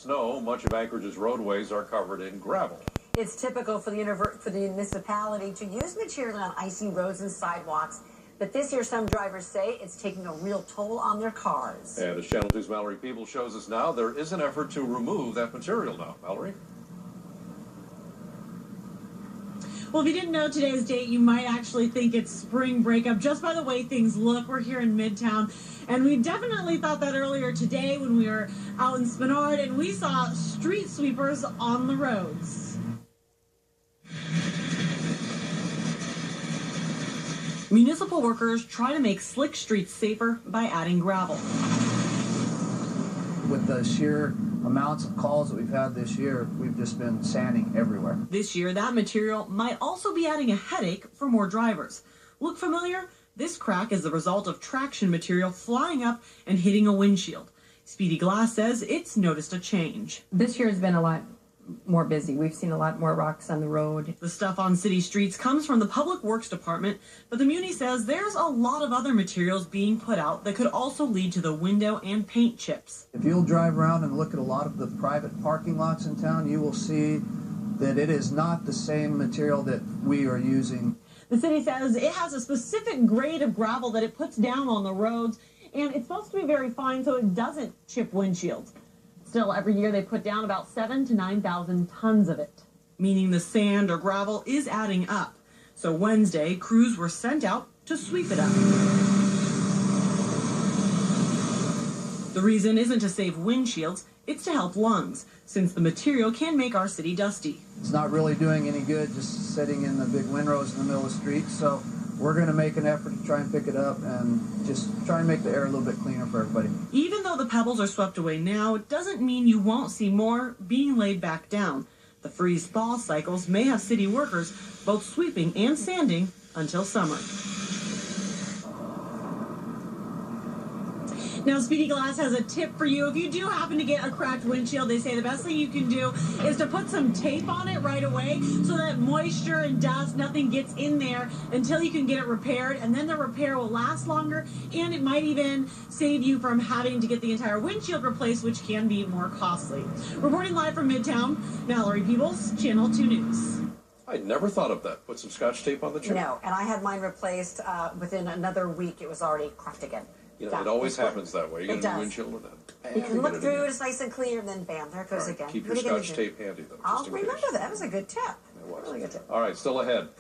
snow, much of Anchorage's roadways are covered in gravel. It's typical for the municipality to use material on icy roads and sidewalks, but this year some drivers say it's taking a real toll on their cars. And as Channel 2's Mallory Peebles shows us now, there is an effort to remove that material now. Mallory? Well, if you didn't know today's date, you might actually think it's spring breakup just by the way things look. We're here in Midtown, and we definitely thought that earlier today when we were out in Spenard, and we saw street sweepers on the roads. Municipal workers try to make slick streets safer by adding gravel. With the sheer amounts of calls that we've had this year, we've just been sanding everywhere. This year, that material might also be adding a headache for more drivers. Look familiar? This crack is the result of traction material flying up and hitting a windshield. Speedy Glass says it's noticed a change. This year has been a lot more busy. We've seen a lot more rocks on the road. The stuff on city streets comes from the Public Works Department, but the Muni says there's a lot of other materials being put out that could also lead to the window and paint chips. If you'll drive around and look at a lot of the private parking lots in town, you will see that it is not the same material that we are using. The city says it has a specific grade of gravel that it puts down on the roads, and it's supposed to be very fine so it doesn't chip windshields. Still, every year they put down about 7,000 to 9,000 tons of it, meaning the sand or gravel is adding up. So Wednesday, crews were sent out to sweep it up. The reason isn't to save windshields, it's to help lungs, since the material can make our city dusty. It's not really doing any good just sitting in the big windrows in the middle of the street, so we're going to make an effort to try and pick it up and just try and make the air a little bit cleaner for everybody. Even though the pebbles are swept away now, it doesn't mean you won't see more being laid back down. The freeze-thaw cycles may have city workers both sweeping and sanding until summer. Now, Speedy Glass has a tip for you. If you do happen to get a cracked windshield, they say the best thing you can do is to put some tape on it right away so that moisture and dust, nothing gets in there until you can get it repaired. And then the repair will last longer, and it might even save you from having to get the entire windshield replaced, which can be more costly. Reporting live from Midtown, Mallory Peebles, Channel 2 News. I never thought of that. Put some Scotch tape on the chip. No, and I had mine replaced within another week. It was already cracked again. You know, it always happens that way. You get a new windshield and then you can look through, it's nice and clear, and then bam, there it goes again. Keep your Scotch tape handy, though. I'll remember that. That was a good tip. It was. Really good tip. All right, still ahead.